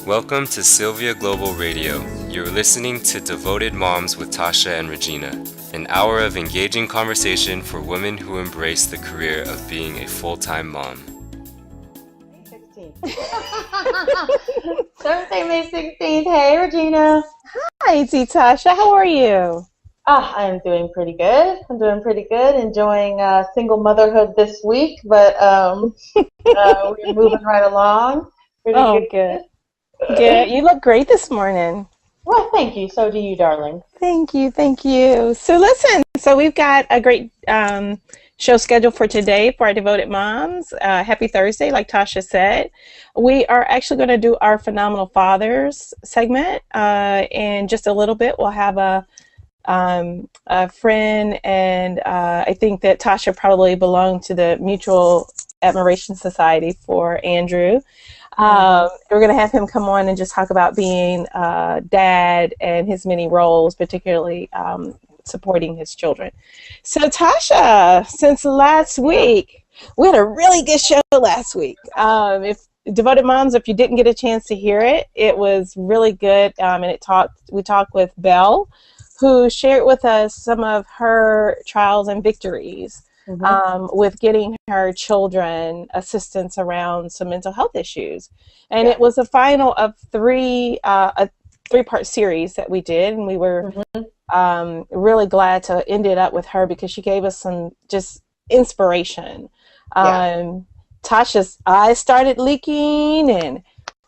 Welcome to Sylvia Global Radio. You're listening to Devoted Moms with Tasha and Regina, an hour of engaging conversation for women who embrace the career of being a full-time mom. May 16th. Thursday, May 16th. Hey, Regina. Hi, Tasha. How are you? I'm doing pretty good. Enjoying single motherhood this week, but we're moving right along. Pretty good. Good. You look great this morning. Well, thank you. So do you, darling. Thank you. So listen, we've got a great show scheduled for today for our devoted moms. Happy Thursday, like Tasha said. We are actually going to do our Phenomenal Fathers segment in just a little bit. We'll have a friend, and I think that Tasha probably belonged to the Mutual Admiration Society for Andrew. We're going to have him come on and just talk about being dad and his many roles, particularly supporting his children. So Tasha, since last week, we had a really good show last week. If Devoted Moms, if you didn't get a chance to hear it, it was really good, and we talked with Belle, who shared with us some of her trials and victories with getting her children assistance around some mental health issues. And it was a final of a three-part series that we did, and we were really glad to end it up with her because she gave us some just inspiration. Tasha's eyes started leaking, and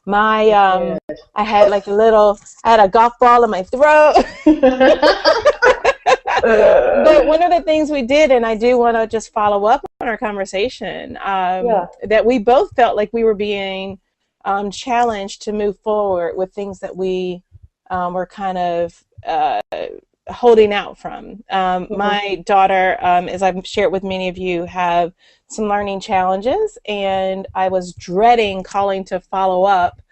my I had a golf ball in my throat. But one of the things we did, and I do want to just follow up on our conversation, that we both felt like we were being challenged to move forward with things that we were kind of holding out from. My daughter, as I've shared with many of you, have some learning challenges, and I was dreading calling to follow up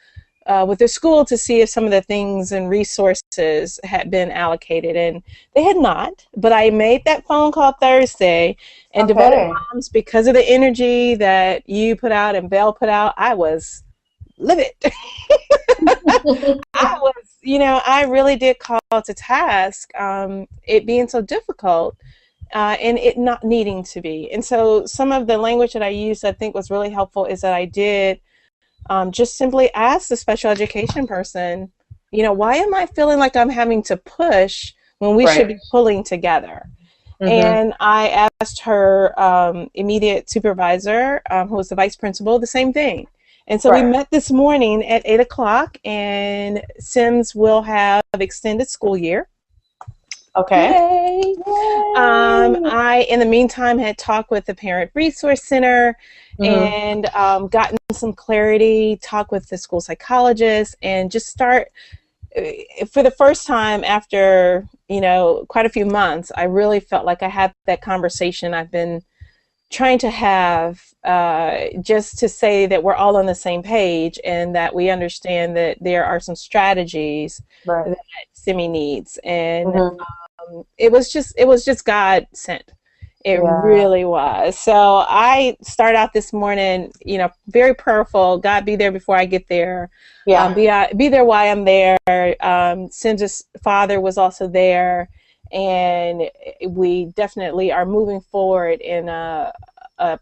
with the school to see if some of the things and resources had been allocated, and they had not. But I made that phone call Thursday, and Devoted Moms, because of the energy that you put out and Belle put out, I was livid. I really did call to task it being so difficult and it not needing to be. And so some of the language that I used, I think, was really helpful is that I did just simply ask the special education person, why am I feeling like I'm having to push when we should be pulling together? And I asked her immediate supervisor, who was the vice principal, the same thing. And so we met this morning at 8 o'clock, and Sims will have extended school year. Okay. Yay. I, in the meantime, had talked with the Parent Resource Center and gotten some clarity, talked with the school psychologist, and just start, for the first time after, quite a few months, I really felt like I had that conversation I've been trying to have, just to say that we're all on the same page and that we understand that there are some strategies that Simi needs. And it was just God sent. It really was. So I start out this morning, very prayerful. God, be there before I get there. Be there while I'm there. Sim's father was also there, and we definitely are moving forward in a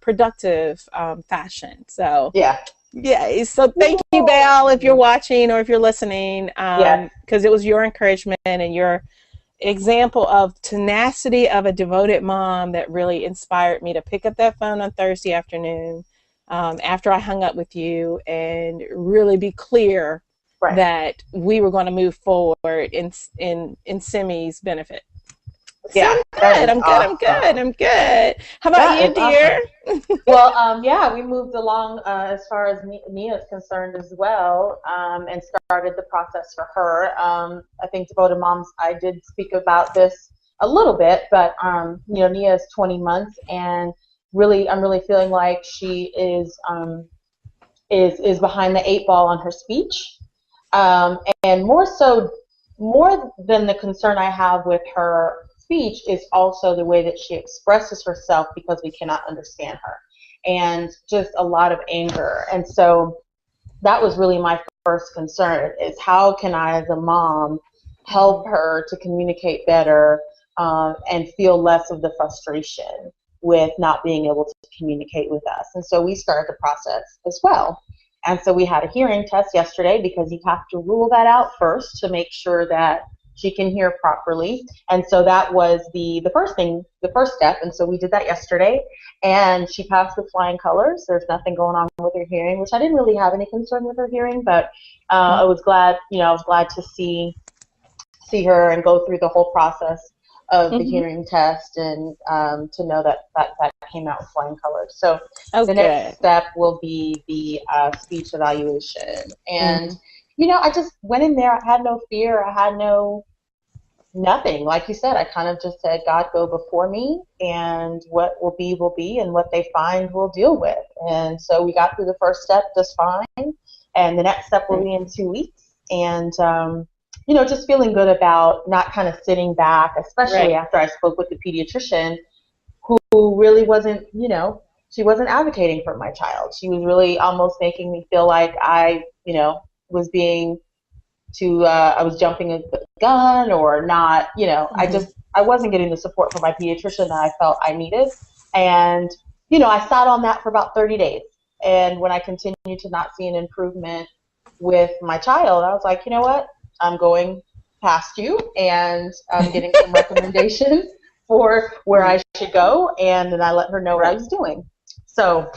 productive fashion. So So thank you, Belle, if you're watching or if you're listening, because it was your encouragement and your example of tenacity of a devoted mom that really inspired me to pick up that phone on Thursday afternoon after I hung up with you and really be clear that we were going to move forward in Simi's benefit. Yeah, I'm good. How about you, dear? Awesome. Well, we moved along as far as Nia is concerned as well, and started the process for her. I think Devoted Moms, I did speak about this a little bit, but Nia is 20 months, and I'm really feeling like she is behind the 8 ball on her speech, and more than the concern I have with her speech is also the way that she expresses herself, because we cannot understand her, and just a lot of anger. And so that was really my first concern is how can I, as a mom, help her to communicate better and feel less of the frustration with not being able to communicate with us. And so we started the process as well. And so we had a hearing test yesterday because you have to rule that out first to make sure that she can hear properly. And so that was the first thing, the first step. And so we did that yesterday, and she passed with flying colors. There's nothing going on with her hearing, which I didn't really have any concern with her hearing, but I was glad, I was glad to see her and go through the whole process of the hearing test, and to know that came out with flying colors. So the next step will be the speech evaluation. And I just went in there. I had no fear. I had nothing. Like you said, I kind of just said, God, go before me, and what will be, and what they find we'll deal with. And so we got through the first step just fine, and the next step will be in 2 weeks. And just feeling good about not kind of sitting back, especially after I spoke with the pediatrician, who really wasn't, she wasn't advocating for my child. She was really almost making me feel like I, was being I was jumping a gun or not, I wasn't getting the support from my pediatrician that I felt I needed. And, I sat on that for about 30 days. And when I continued to not see an improvement with my child, I was like, you know what? I'm going past you, and I'm getting some recommendations for where I should go. And then I let her know what I was doing. So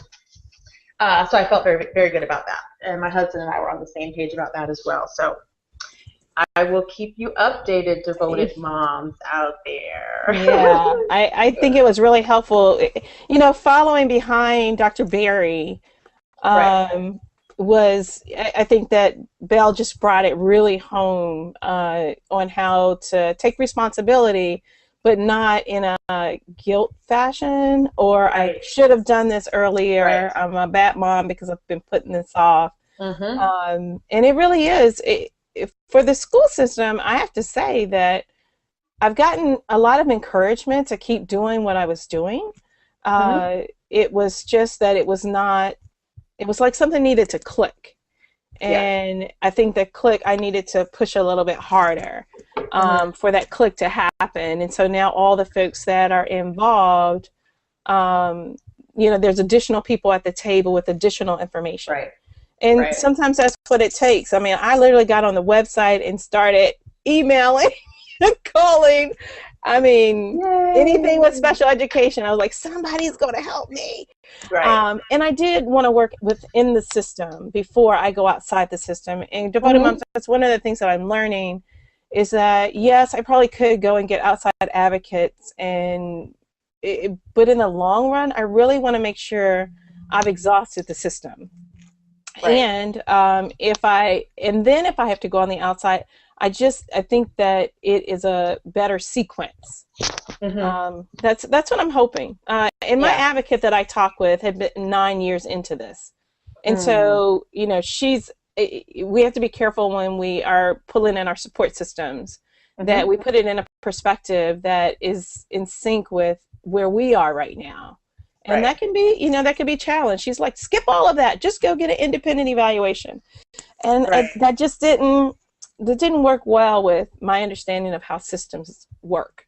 I felt very, very good about that. And my husband and I were on the same page about that as well. So I will keep you updated, devoted moms out there. Yeah, I think it was really helpful. Following behind Dr. Berry was, I think that Belle just brought it really home on how to take responsibility, but not in a guilt fashion, or I should have done this earlier. I'm a bad mom because I've been putting this off. And it really is. For the school system, I have to say that I've gotten a lot of encouragement to keep doing what I was doing. It was just that it was like something needed to click. And I think that click, I needed to push a little bit harder for that click to happen. And so now all the folks that are involved, there's additional people at the table with additional information. And sometimes that's what it takes. I mean, I literally got on the website and started emailing and calling. I mean, anything with special education, I was like, somebody's going to help me. And I did want to work within the system before I go outside the system. And Devoted Moms, that's one of the things that I'm learning is that, yes, I probably could go and get outside advocates, but in the long run, I really want to make sure I've exhausted the system. And if I have to go on the outside, I think that it is a better sequence. That's what I'm hoping. And my advocate that I talk with had been 9 years into this. And so, we have to be careful when we are pulling in our support systems, that we put it in a perspective that is in sync with where we are right now. And that can be, that could be a challenge. She's like, skip all of that. Just go get an independent evaluation. And that just didn't work well with my understanding of how systems work.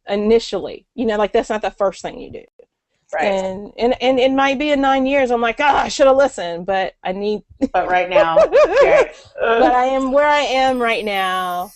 Initially, that's not the first thing you do. And it might be in 9 years. I'm like, I should have listened, but but right now, but I am where I am right now.